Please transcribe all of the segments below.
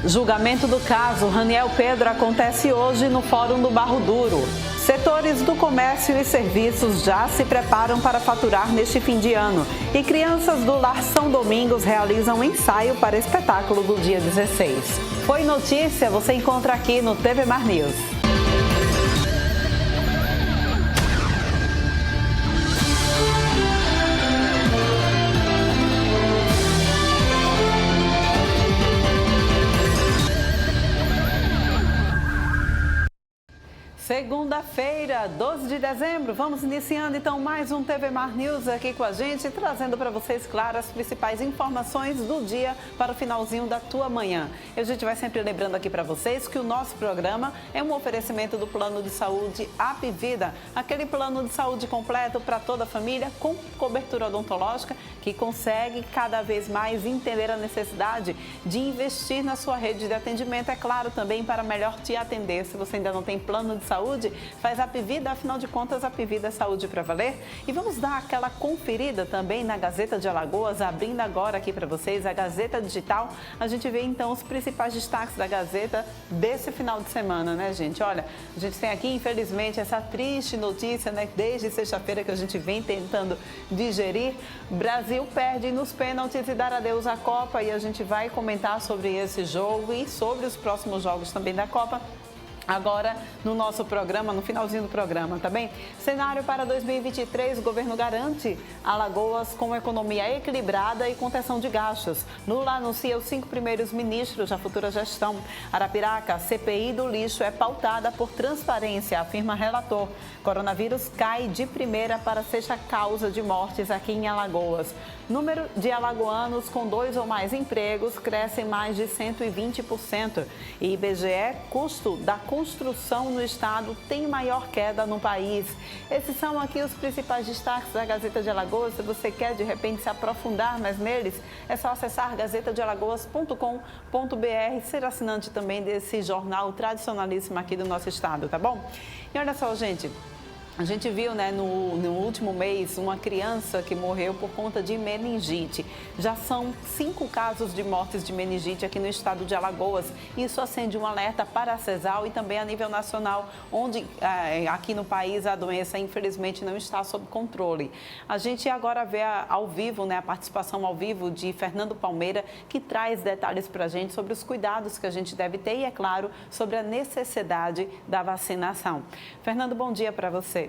Julgamento do caso Raniel Pedro acontece hoje no Fórum do Barro Duro. Setores do comércio e serviços já se preparam para faturar neste fim de ano. E crianças do Lar São Domingos realizam um ensaio para espetáculo do dia 16. Foi notícia, você encontra aqui no TV Mar News. Segunda-feira, 12 de dezembro, vamos iniciando então mais um TV Mar News aqui com a gente, trazendo para vocês, claro, as principais informações do dia para o finalzinho da tua manhã. E a gente vai sempre lembrando aqui para vocês que o nosso programa é um oferecimento do Plano de Saúde Apvida, aquele plano de saúde completo para toda a família, com cobertura odontológica, que consegue cada vez mais entender a necessidade de investir na sua rede de atendimento, é claro, também para melhor te atender. Se você ainda não tem plano de saúde, faz a Apvida, afinal de contas, a Apvida é saúde para valer. E vamos dar aquela conferida também na Gazeta de Alagoas, abrindo agora aqui para vocês a Gazeta Digital. A gente vê então os principais destaques da Gazeta desse final de semana, né, gente? Olha, a gente tem aqui, infelizmente, essa triste notícia, né, desde sexta-feira que a gente vem tentando digerir. Brasil perde nos pênaltis e dar adeus à Copa, e a gente vai comentar sobre esse jogo e sobre os próximos jogos também da Copa. Agora, no nosso programa, no finalzinho do programa, tá bem? Cenário para 2023, o governo garante Alagoas com economia equilibrada e contenção de gastos. Lula anuncia os 5 primeiros ministros da futura gestão. Arapiraca, CPI do lixo é pautada por transparência, afirma relator. Coronavírus cai de primeira para sexta causa de mortes aqui em Alagoas. Número de alagoanos com 2 ou mais empregos cresce mais de 120%. E IBGE, custo da construção no estado tem maior queda no país. Esses são aqui os principais destaques da Gazeta de Alagoas. Se você quer, de repente, se aprofundar mais neles, é só acessar gazetadealagoas.com.br, ser assinante também desse jornal tradicionalíssimo aqui do nosso estado, tá bom? E olha só, gente. A gente viu, né, no último mês, uma criança que morreu por conta de meningite. Já são 5 casos de mortes de meningite aqui no estado de Alagoas. Isso acende um alerta para a CESAL e também a nível nacional, onde aqui no país a doença, infelizmente, não está sob controle. A gente agora vê ao vivo, né, a participação ao vivo de Fernando Palmeira, que traz detalhes para a gente sobre os cuidados que a gente deve ter e, é claro, sobre a necessidade da vacinação. Fernando, bom dia para você.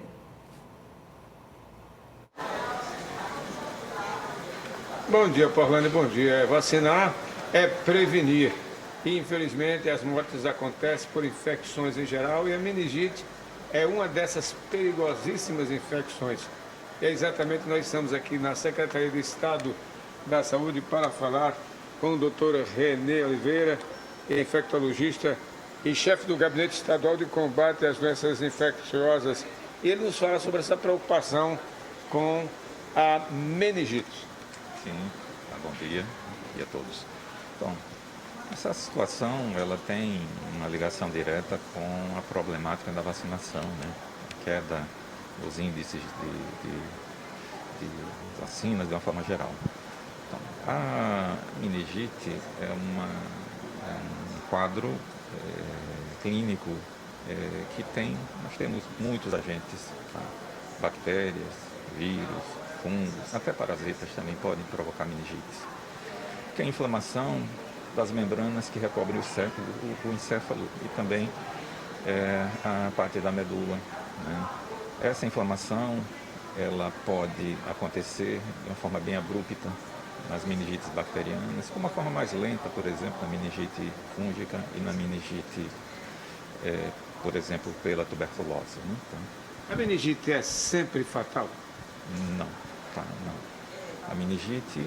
Bom dia, Paulane, bom dia. Vacinar é prevenir. E, infelizmente, as mortes acontecem por infecções em geral e a meningite é uma dessas perigosíssimas infecções. E é exatamente nós estamos aqui na Secretaria de Estado da Saúde para falar com o Dr. Renê Oliveira, infectologista e chefe do Gabinete Estadual de Combate às Doenças Infecciosas. E ele nos fala sobre essa preocupação com a meningite. Sim, bom dia a todos. Então, essa situação ela tem uma ligação direta com a problemática da vacinação, né? A queda dos índices de vacinas de uma forma geral. Então, a meningite é um quadro clínico que nós temos muitos agentes, tá? Bactérias, vírus, fungos, até parasitas também podem provocar meningites. Que é a inflamação das membranas que recobrem o encéfalo e também a parte da medula, né? Essa inflamação ela pode acontecer de uma forma bem abrupta nas meningites bacterianas, com uma forma mais lenta, por exemplo, na meningite fúngica e na meningite, por exemplo, pela tuberculose, né? Então, a meningite é sempre fatal? Não, tá, não. A meningite,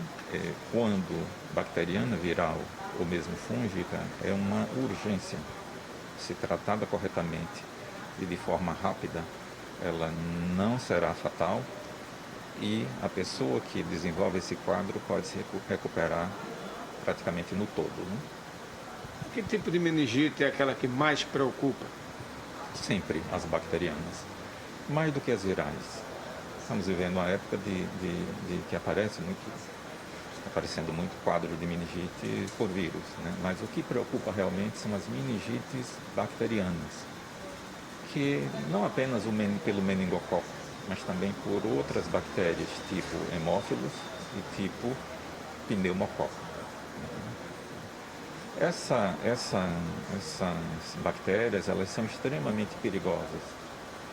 quando bacteriana, viral ou mesmo fúngica, é uma urgência. Se tratada corretamente e de forma rápida, ela não será fatal e a pessoa que desenvolve esse quadro pode se recuperar praticamente no todo, né? Que tipo de meningite é aquela que mais preocupa? Sempre as bacterianas, mais do que as virais. Estamos vivendo uma época de que aparece muito aparecendo muito quadro de meningite por vírus, né? Mas o que preocupa realmente são as meningites bacterianas, que não apenas pelo meningococo, mas também por outras bactérias, tipo hemófilos e tipo pneumococo. Essas bactérias, elas são extremamente perigosas,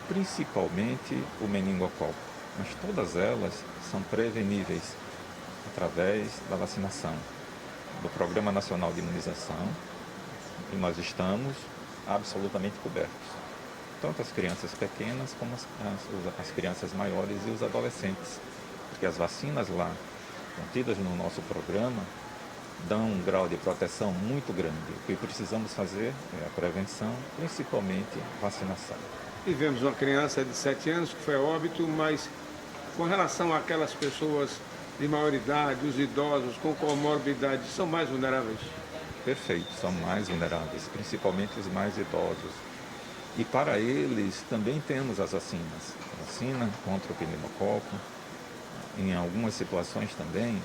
principalmente o meningococo, mas todas elas são preveníveis através da vacinação, do Programa Nacional de Imunização, e nós estamos absolutamente cobertos. Tanto as crianças pequenas como as crianças maiores e os adolescentes, porque as vacinas lá, contidas no nosso programa, dão um grau de proteção muito grande. O que precisamos fazer é a prevenção, principalmente vacinação. Tivemos uma criança de 7 anos que foi a óbito, mas com relação àquelas pessoas de maior idade, os idosos com comorbidade, são mais vulneráveis? Perfeito, são mais vulneráveis, principalmente os mais idosos. E para eles também temos as vacinas. A vacina contra o pneumococo, em algumas situações também,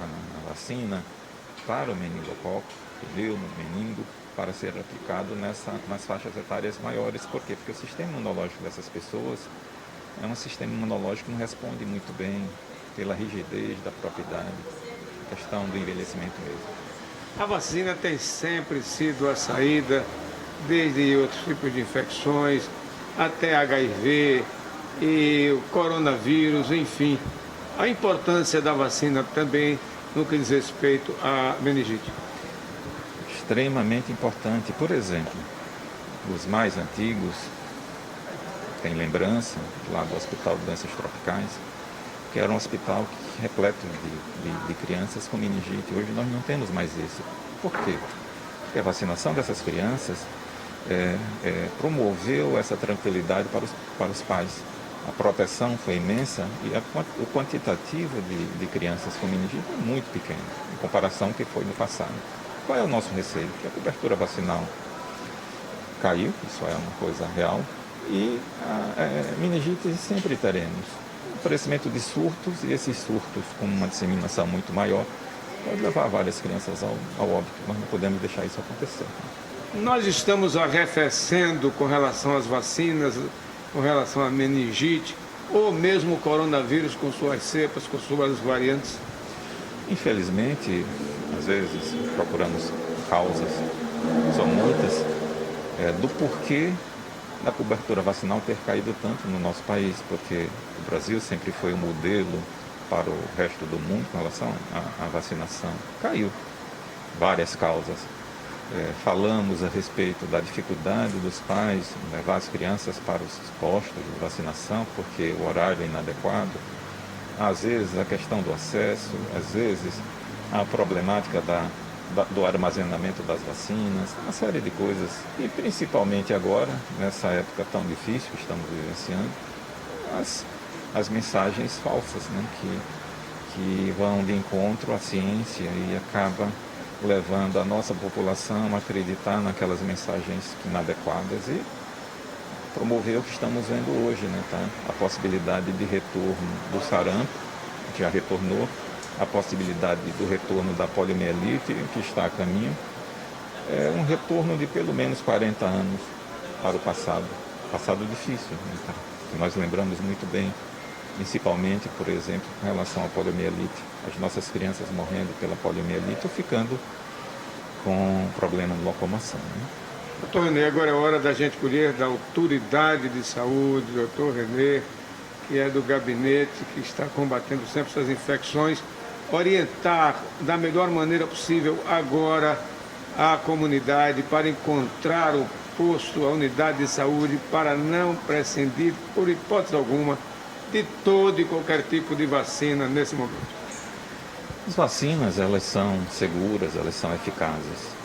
a vacina para o meningococo, pneumo, meningo, para ser aplicado nas faixas etárias maiores. Por quê? Porque o sistema imunológico dessas pessoas é um sistema imunológico que não responde muito bem pela rigidez da própria idade, a questão do envelhecimento mesmo. A vacina tem sempre sido a saída, desde outros tipos de infecções, até HIV e o coronavírus, enfim. A importância da vacina também no que diz respeito à meningite. Extremamente importante. Por exemplo, os mais antigos têm lembrança lá do Hospital de Doenças Tropicais, que era um hospital repleto de crianças com meningite. Hoje nós não temos mais isso. Por quê? Porque a vacinação dessas crianças promoveu essa tranquilidade para os pais. A proteção foi imensa e o quantitativo de crianças com meningite é muito pequeno, em comparação com o que foi no passado. Qual é o nosso receio? Que a cobertura vacinal caiu, isso é uma coisa real, e a meningite sempre teremos. O aparecimento de surtos, e esses surtos com uma disseminação muito maior, pode levar várias crianças ao óbito. Nós não podemos deixar isso acontecer. Nós estamos arrefecendo com relação às vacinas, com relação à meningite, ou mesmo o coronavírus com suas cepas, com suas variantes? Infelizmente, às vezes procuramos causas, são muitas, do porquê da cobertura vacinal ter caído tanto no nosso país, porque o Brasil sempre foi um modelo para o resto do mundo com relação à vacinação. Caiu. Várias causas. Falamos a respeito da dificuldade dos pais levar as crianças para os postos de vacinação, porque o horário é inadequado. Às vezes a questão do acesso, às vezes a problemática do armazenamento das vacinas, uma série de coisas. E principalmente agora, nessa época tão difícil que estamos vivenciando, as mensagens falsas, né, que vão de encontro à ciência e acaba levando a nossa população a acreditar naquelas mensagens inadequadas e promover o que estamos vendo hoje, né, tá? A possibilidade de retorno do sarampo, que já retornou, a possibilidade do retorno da poliomielite, que está a caminho, um retorno de pelo menos 40 anos para o passado difícil, né, tá? Que nós lembramos muito bem, principalmente, por exemplo, com relação à poliomielite, as nossas crianças morrendo pela poliomielite ou ficando com problema de locomoção, né? Doutor Renê, agora é hora da gente colher da autoridade de saúde, doutor Renê, que é do gabinete, que está combatendo sempre essas infecções, orientar da melhor maneira possível agora a comunidade para encontrar o posto, a unidade de saúde, para não prescindir, por hipótese alguma, de todo e qualquer tipo de vacina nesse momento. As vacinas, elas são seguras, elas são eficazes.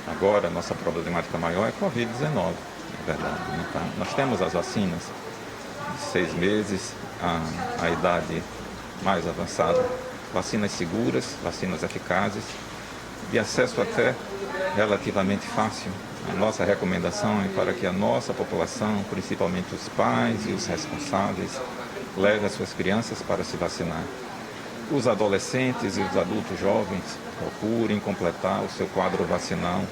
Agora, a nossa problemática maior é a Covid-19, na verdade, né, tá? Nós temos as vacinas de 6 meses, a idade mais avançada, vacinas seguras, vacinas eficazes, de acesso até relativamente fácil. A nossa recomendação é para que a nossa população, principalmente os pais e os responsáveis, levem as suas crianças para se vacinar. os adolescentes e os adultos jovens procurem completar o seu quadro vacinal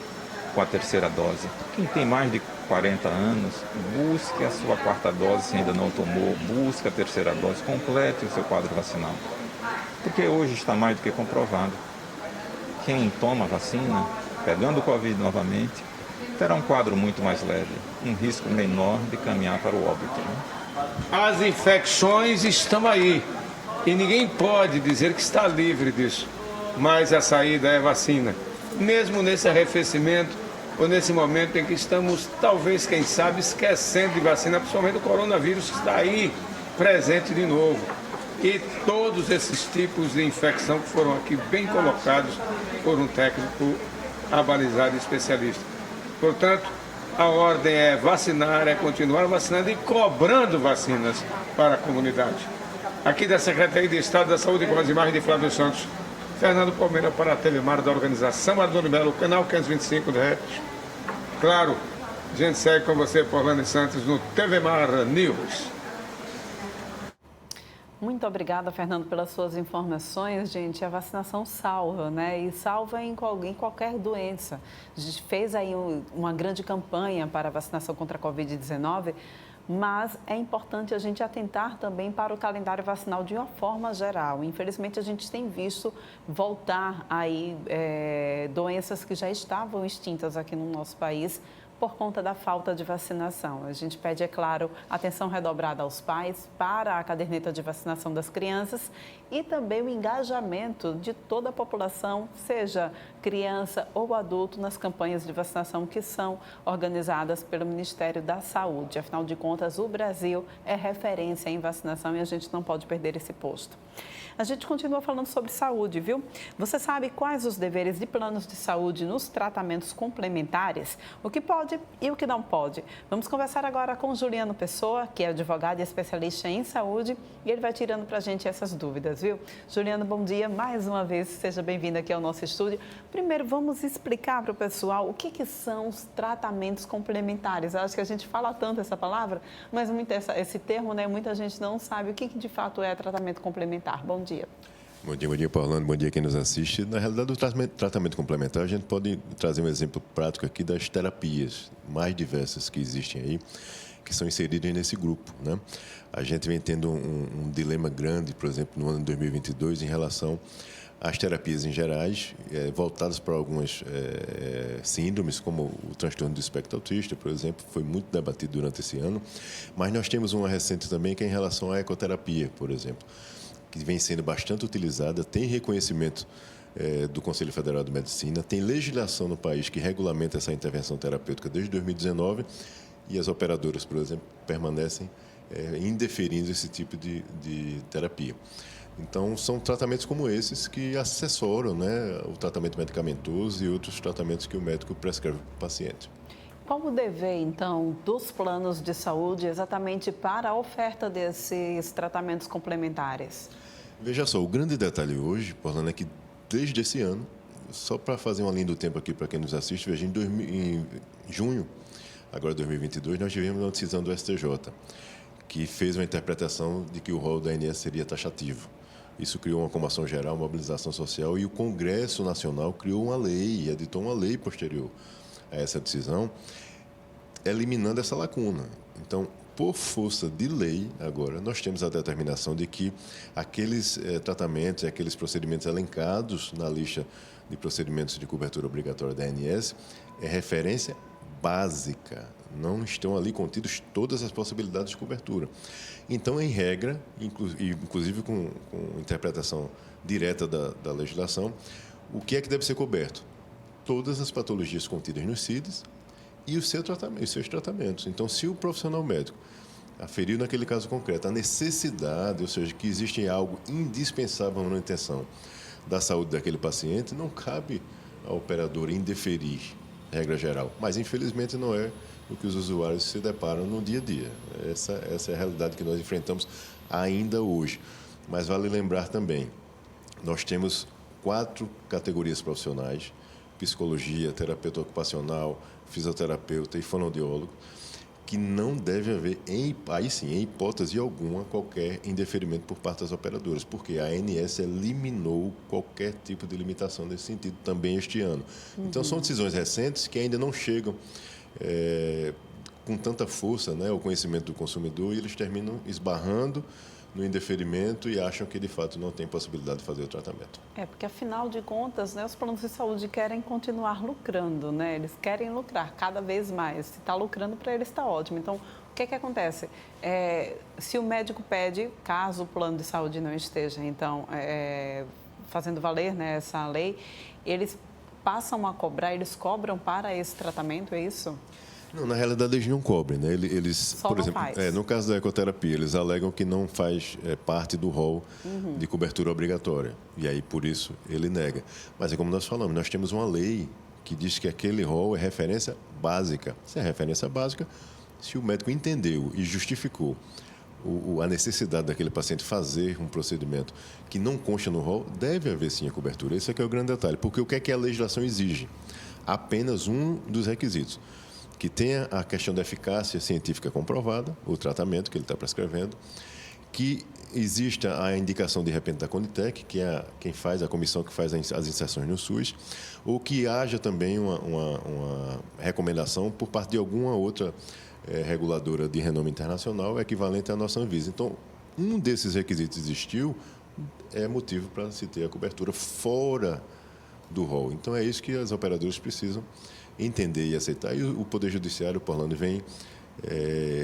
com a terceira dose. Quem tem mais de 40 anos, busque a sua quarta dose se ainda não tomou, busque a terceira dose, complete o seu quadro vacinal. Porque hoje está mais do que comprovado. Quem toma a vacina, pegando o Covid novamente, terá um quadro muito mais leve, um risco menor de caminhar para o óbito. As infecções estão aí e ninguém pode dizer que está livre disso, mas a saída é vacina. Mesmo nesse arrefecimento ou nesse momento em que estamos, talvez, quem sabe, esquecendo de vacina, principalmente o coronavírus que está aí presente de novo. E todos esses tipos de infecção que foram aqui bem colocados por um técnico abalizado e especialista. Portanto, a ordem é vacinar, é continuar vacinando e cobrando vacinas para a comunidade. Aqui da Secretaria de Estado da Saúde, com as imagens de Flávio Santos, Fernando Palmeira para a Telemar da organização Adoni Melo, canal 525 da RET. Claro, a gente segue com você, Orlando Santos, no TV Mar News. Muito obrigada, Fernando, pelas suas informações. Gente, a vacinação salva, né? E salva em qualquer doença. A gente fez aí uma grande campanha para a vacinação contra a Covid-19, mas é importante a gente atentar também para o calendário vacinal de uma forma geral. Infelizmente, a gente tem visto voltar aí doenças que já estavam extintas aqui no nosso país por conta da falta de vacinação. A gente pede, é claro, atenção redobrada aos pais para a caderneta de vacinação das crianças e também o engajamento de toda a população, seja criança ou adulto, nas campanhas de vacinação que são organizadas pelo Ministério da Saúde. Afinal de contas, o Brasil é referência em vacinação e a gente não pode perder esse posto. A gente continua falando sobre saúde, viu? Você sabe quais os deveres de planos de saúde nos tratamentos complementares? O que pode e o que não pode? Vamos conversar agora com Juliano Pessoa, que é advogado e especialista em saúde, e ele vai tirando para a gente essas dúvidas, viu? Juliano, bom dia. Mais uma vez, seja bem-vindo aqui ao nosso estúdio. Primeiro, vamos explicar para o pessoal o que são os tratamentos complementares. Eu acho que a gente fala tanto essa palavra, mas esse termo, né, muita gente não sabe o que de fato é tratamento complementar. Bom dia. Bom dia, Paulano. Bom dia quem nos assiste. Na realidade, o tratamento complementar, a gente pode trazer um exemplo prático aqui das terapias mais diversas que existem aí, que são inseridas nesse grupo, né? A gente vem tendo um dilema grande, por exemplo, no ano de 2022, em relação às terapias em gerais, voltadas para algumas síndromes, como o transtorno do espectro autista, por exemplo, foi muito debatido durante esse ano, mas nós temos uma recente também que é em relação à ecoterapia, por exemplo, que vem sendo bastante utilizada, tem reconhecimento do Conselho Federal de Medicina, tem legislação no país que regulamenta essa intervenção terapêutica desde 2019 e as operadoras, por exemplo, permanecem indeferindo esse tipo de terapia. Então, são tratamentos como esses que assessoram, né, o tratamento medicamentoso e outros tratamentos que o médico prescreve para o paciente. Qual o dever, então, dos planos de saúde exatamente para a oferta desses tratamentos complementares? Veja só, o grande detalhe hoje, Orlando, é que desde esse ano, só para fazer uma linha do tempo aqui para quem nos assiste, veja, em junho, agora 2022, nós tivemos uma decisão do STJ, que fez uma interpretação de que o rol da ANS seria taxativo. Isso criou uma comoção geral, uma mobilização social, e o Congresso Nacional criou uma lei, editou uma lei posterior a essa decisão, eliminando essa lacuna. Então, por força de lei, agora, nós temos a determinação de que aqueles tratamentos e aqueles procedimentos elencados na lista de procedimentos de cobertura obrigatória da ANS é referência básica. Não estão ali contidos todas as possibilidades de cobertura. Então, em regra, inclusive com interpretação direta da legislação, o que é que deve ser coberto? Todas as patologias contidas nos CIDs e os seus tratamentos. Então, se o profissional médico aferiu naquele caso concreto a necessidade, ou seja, que existe algo indispensável na manutenção da saúde daquele paciente, não cabe ao operador indeferir, regra geral. Mas, infelizmente, não é o que os usuários se deparam no dia a dia. Essa é a realidade que nós enfrentamos ainda hoje. Mas vale lembrar também, nós temos 4 categorias profissionais: psicologia, terapeuta ocupacional, fisioterapeuta e fonoaudiólogo, que não deve haver, aí sim, em hipótese alguma, qualquer indeferimento por parte das operadoras, porque a ANS eliminou qualquer tipo de limitação nesse sentido também este ano. Então, são decisões recentes que ainda não chegam com tanta força, né, o conhecimento do consumidor, e eles terminam esbarrando no indeferimento e acham que, de fato, não tem possibilidade de fazer o tratamento. Porque, afinal de contas, né, os planos de saúde querem continuar lucrando, né? Eles querem lucrar cada vez mais. Se está lucrando, para eles está ótimo. Então, o que acontece? Se o médico pede, caso o plano de saúde não esteja, então, fazendo valer, né, essa lei, eles passam a cobrar, eles cobram para esse tratamento, é isso? Não, na realidade, eles não cobrem, né? Eles, Só por não exemplo, faz. no caso da ecoterapia, eles alegam que não faz parte do rol de cobertura obrigatória. E aí, por isso, ele nega. Mas é como nós falamos, nós temos uma lei que diz que aquele rol é referência básica. Se é referência básica, se o médico entendeu e justificou a necessidade daquele paciente fazer um procedimento que não consta no rol, deve haver sim a cobertura. Esse é que é o grande detalhe. Porque o que é que a legislação exige? Apenas um dos requisitos: que tenha a questão da eficácia científica comprovada, o tratamento que ele está prescrevendo, que exista a indicação de repente da Conitec, que é quem faz, a comissão que faz as inserções no SUS, ou que haja também uma recomendação por parte de alguma outra reguladora de renome internacional equivalente à nossa Anvisa. Então, um desses requisitos existiu, é motivo para se ter a cobertura fora do rol. Então, é isso que as operadoras precisam entender e aceitar. E o Poder Judiciário, Orlando, vem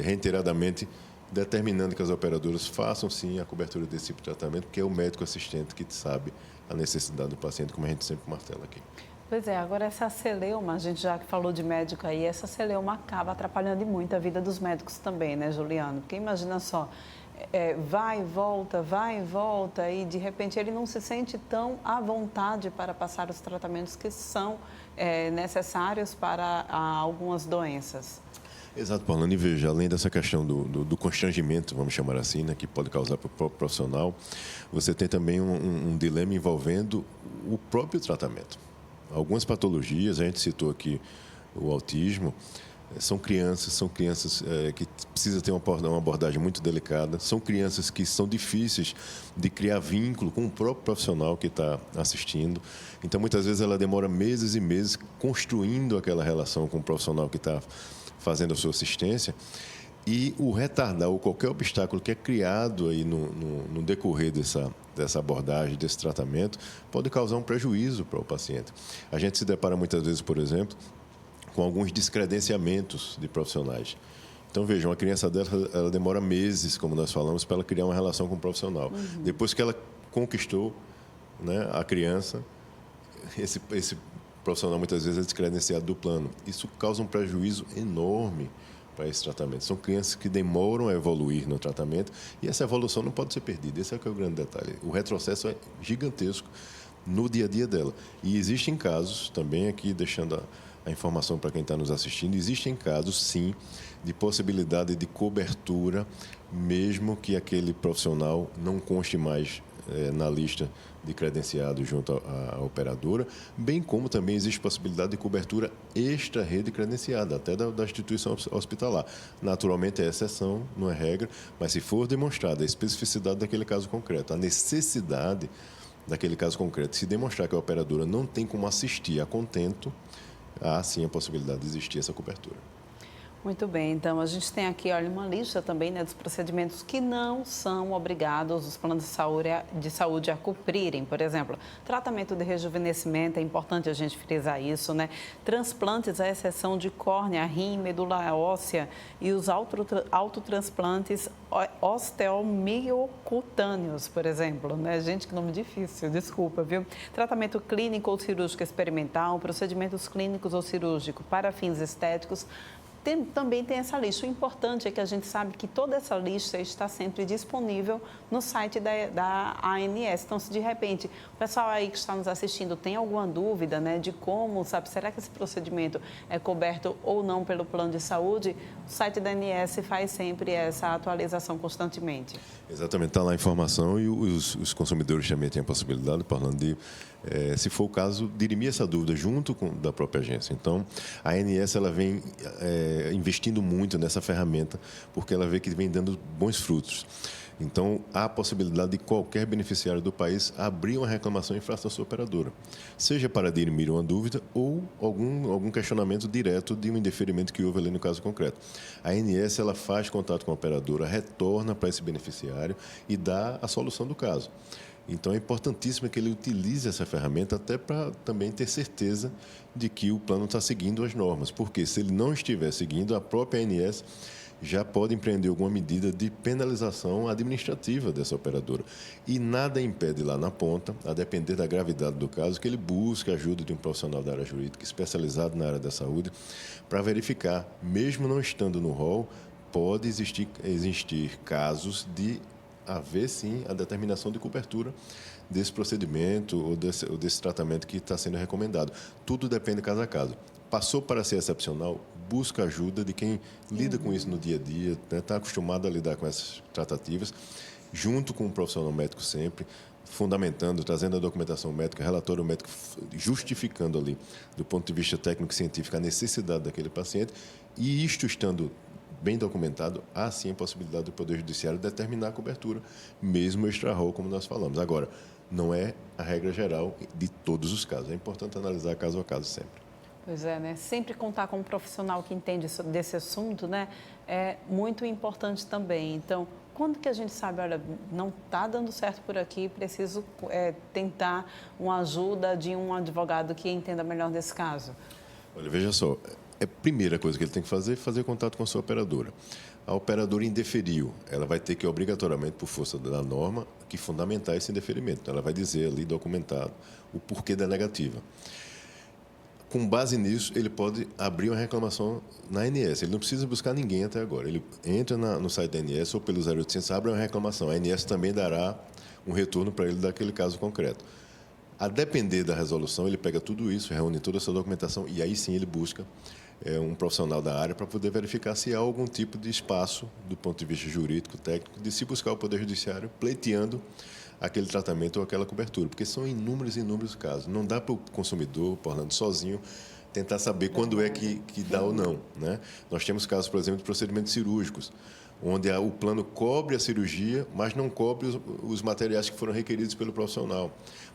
reiteradamente determinando que as operadoras façam, sim, a cobertura desse tipo de tratamento, porque é o médico assistente que sabe a necessidade do paciente, como a gente sempre martela aqui. Pois é, agora essa celeuma, a gente já que falou de médico aí, essa celeuma acaba atrapalhando muito a vida dos médicos também, né, Juliano? Porque imagina só, vai e volta, e de repente ele não se sente tão à vontade para passar os tratamentos que são necessários para algumas doenças. Exato, Paulane. E veja, além dessa questão do constrangimento, vamos chamar assim, né, que pode causar para o próprio profissional, você tem também um dilema envolvendo o próprio tratamento. Algumas patologias, a gente citou aqui o autismo, são crianças que precisam ter uma abordagem muito delicada, são crianças que são difíceis de criar vínculo com o próprio profissional que está assistindo. Então, muitas vezes, ela demora meses e meses construindo aquela relação com o profissional que está fazendo a sua assistência, e o retardar ou qualquer obstáculo que é criado aí no decorrer dessa abordagem, desse tratamento, pode causar um prejuízo para o paciente. A gente se depara muitas vezes, por exemplo, com alguns descredenciamentos de profissionais. Então, veja, uma criança dessa, ela demora meses, como nós falamos, para ela criar uma relação com o profissional. Depois que ela conquistou, né, a criança, esse profissional muitas vezes é descredenciado do plano. Isso causa um prejuízo enorme para esse tratamento. São crianças que demoram a evoluir no tratamento e essa evolução não pode ser perdida. Esse é o grande detalhe. O retrocesso é gigantesco no dia a dia dela. E existem casos, também aqui deixando a informação para quem está nos assistindo, existem casos, sim, de possibilidade de cobertura, mesmo que aquele profissional não conste mais na lista de credenciados junto à operadora, bem como também existe possibilidade de cobertura extra-rede credenciada, até da instituição hospitalar. Naturalmente é exceção, não é regra, mas se for demonstrada a especificidade daquele caso concreto, a necessidade daquele caso concreto, se demonstrar que a operadora não tem como assistir a contento, há sim a possibilidade de existir essa cobertura. Muito bem, então a gente tem aqui, olha, uma lista também, né, dos procedimentos que não são obrigados os planos de saúde a cumprirem. Por exemplo, tratamento de rejuvenescimento, é importante a gente frisar isso, né? Transplantes, à exceção de córnea, rim, medula óssea e os autotransplantes osteomiocutâneos, por exemplo, né? Gente, que nome difícil, desculpa, viu? Tratamento clínico ou cirúrgico experimental, procedimentos clínicos ou cirúrgicos para fins estéticos. Também tem essa lista. O importante é que a gente sabe que toda essa lista está sempre disponível no site da ANS. Então, se de repente o pessoal aí que está nos assistindo tem alguma dúvida, né, de como, sabe, será que esse procedimento é coberto ou não pelo plano de saúde, o site da ANS faz sempre essa atualização constantemente. Exatamente, está lá a informação e os consumidores também têm a possibilidade, falando de, se for o caso, dirimir essa dúvida junto da própria agência. Então, a ANS ela vem investindo muito nessa ferramenta, porque ela vê que vem dando bons frutos. Então, há a possibilidade de qualquer beneficiário do país abrir uma reclamação em face da sua operadora, seja para dirimir uma dúvida ou algum questionamento direto de um indeferimento que houve ali no caso concreto. A ANS ela faz contato com a operadora, retorna para esse beneficiário e dá a solução do caso. Então, é importantíssimo que ele utilize essa ferramenta até para também ter certeza de que o plano está seguindo as normas, porque se ele não estiver seguindo, a própria ANS já pode empreender alguma medida de penalização administrativa dessa operadora. E nada impede lá na ponta, a depender da gravidade do caso, que ele busque a ajuda de um profissional da área jurídica especializado na área da saúde para verificar, mesmo não estando no rol, pode existir casos de haver, sim, a determinação de cobertura desse procedimento ou desse tratamento que está sendo recomendado. Tudo depende caso a caso. Passou para ser excepcional, busca ajuda de quem lida com isso no dia a dia, está acostumado a lidar com essas tratativas, junto com o profissional médico sempre, fundamentando, trazendo a documentação médica, relatório médico, justificando ali, do ponto de vista técnico-científico, a necessidade daquele paciente, e isto estando bem documentado, há sim a possibilidade do Poder Judiciário determinar a cobertura, mesmo extra-rol, como nós falamos. Agora, não é a regra geral de todos os casos, é importante analisar caso a caso sempre. Pois é, né? Sempre contar com um profissional que entende desse assunto, né? É muito importante também. Então, quando que a gente sabe, olha, não está dando certo por aqui, preciso tentar uma ajuda de um advogado que entenda melhor desse caso? Olha, veja só, a primeira coisa que ele tem que fazer é fazer contato com a sua operadora. A operadora indeferiu, ela vai ter que, obrigatoriamente, por força da norma, que fundamentar esse indeferimento. Então, ela vai dizer ali, documentado, o porquê da negativa. Com base nisso, ele pode abrir uma reclamação na ANS. Ele não precisa buscar ninguém até agora. Ele entra no site da ANS ou pelo 0800, abre uma reclamação. A ANS também dará um retorno para ele daquele caso concreto. A depender da resolução, ele pega tudo isso, reúne toda essa documentação e aí sim ele busca um profissional da área para poder verificar se há algum tipo de espaço, do ponto de vista jurídico, técnico, de se buscar o Poder Judiciário pleiteando aquele tratamento ou aquela cobertura, porque são inúmeros casos. Não dá para o consumidor, Orlando, sozinho, tentar saber quando é que dá ou não, né? Nós temos casos, por exemplo, de procedimentos cirúrgicos, onde o plano cobre a cirurgia, mas não cobre os materiais que foram requeridos pelo profissional.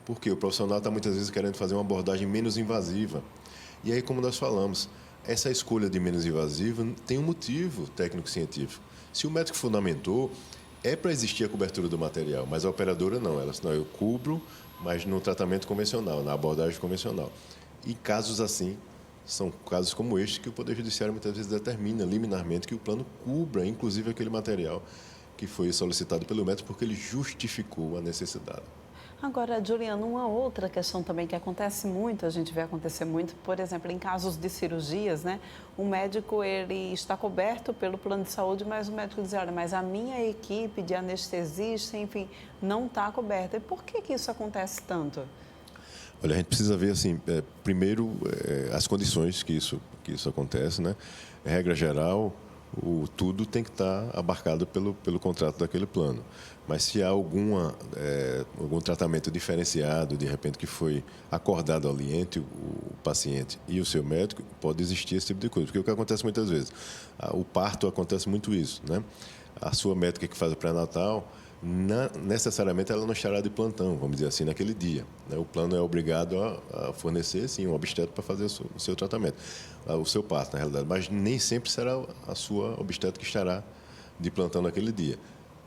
Por quê? O profissional está muitas vezes querendo fazer uma abordagem menos invasiva. E aí, como nós falamos, essa escolha de menos invasiva tem um motivo técnico-científico. Se o médico fundamentou, é para existir a cobertura do material, mas a operadora não. Ela não, eu cubro, mas no tratamento convencional, na abordagem convencional. E casos assim, são casos como este que o Poder Judiciário muitas vezes determina liminarmente que o plano cubra, inclusive, aquele material que foi solicitado pelo médico porque ele justificou a necessidade. Agora, Juliana, uma outra questão também que acontece muito, a gente vê acontecer muito, por exemplo, em casos de cirurgias, né? O médico, ele está coberto pelo plano de saúde, mas o médico diz, olha, mas a minha equipe de anestesista, enfim, não está coberta. E por que isso acontece tanto? Olha, a gente precisa ver, assim, primeiro, as condições que isso acontece, né? Regra geral, tudo tem que estar abarcado pelo contrato daquele plano. Mas se há algum tratamento diferenciado, de repente, que foi acordado ali entre o paciente e o seu médico, pode existir esse tipo de coisa. Porque o que acontece muitas vezes, o parto acontece muito isso, né? A sua médica que faz o pré-natal, necessariamente ela não estará de plantão, vamos dizer assim, naquele dia, né? O plano é obrigado a fornecer, sim, um obstetra para fazer o seu tratamento, o seu parto, na realidade, mas nem sempre será a sua obstetra que estará de plantão naquele dia.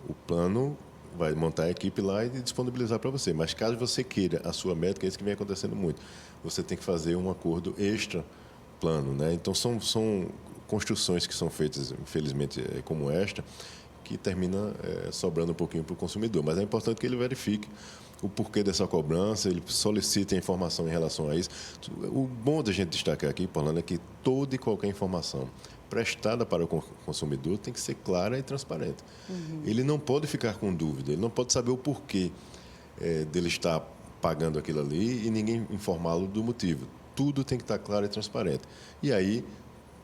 O plano vai montar a equipe lá e disponibilizar para você, mas caso você queira a sua médica, é isso que vem acontecendo muito, você tem que fazer um acordo extra plano, né? Então são construções que são feitas, infelizmente, como esta, que termina sobrando um pouquinho para o consumidor. Mas é importante que ele verifique o porquê dessa cobrança, ele solicite a informação em relação a isso. O bom da gente destacar aqui, Orlando, é que toda e qualquer informação prestada para o consumidor tem que ser clara e transparente. Uhum. Ele não pode ficar com dúvida, ele não pode saber o porquê dele estar pagando aquilo ali e ninguém informá-lo do motivo. Tudo tem que estar claro e transparente. E aí,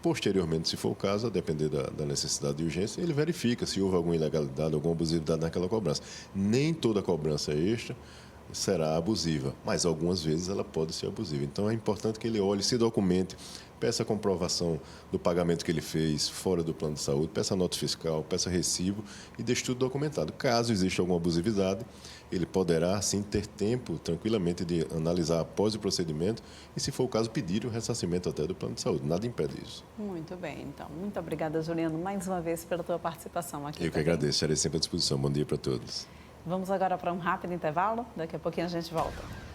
posteriormente, se for o caso, a depender da necessidade de urgência, ele verifica se houve alguma ilegalidade, alguma abusividade naquela cobrança. Nem toda cobrança extra será abusiva, mas algumas vezes ela pode ser abusiva. Então é importante que ele olhe, se documente, peça a comprovação do pagamento que ele fez fora do plano de saúde, peça nota fiscal, peça recibo e deixe tudo documentado. Caso exista alguma abusividade, ele poderá, sim, ter tempo, tranquilamente, de analisar após o procedimento e, se for o caso, pedir o ressarcimento até do plano de saúde. Nada impede isso. Muito bem, então. Muito obrigada, Juliano, mais uma vez pela tua participação aqui. Eu que agradeço, estarei sempre à disposição. Bom dia para todos. Vamos agora para um rápido intervalo, daqui a pouquinho a gente volta.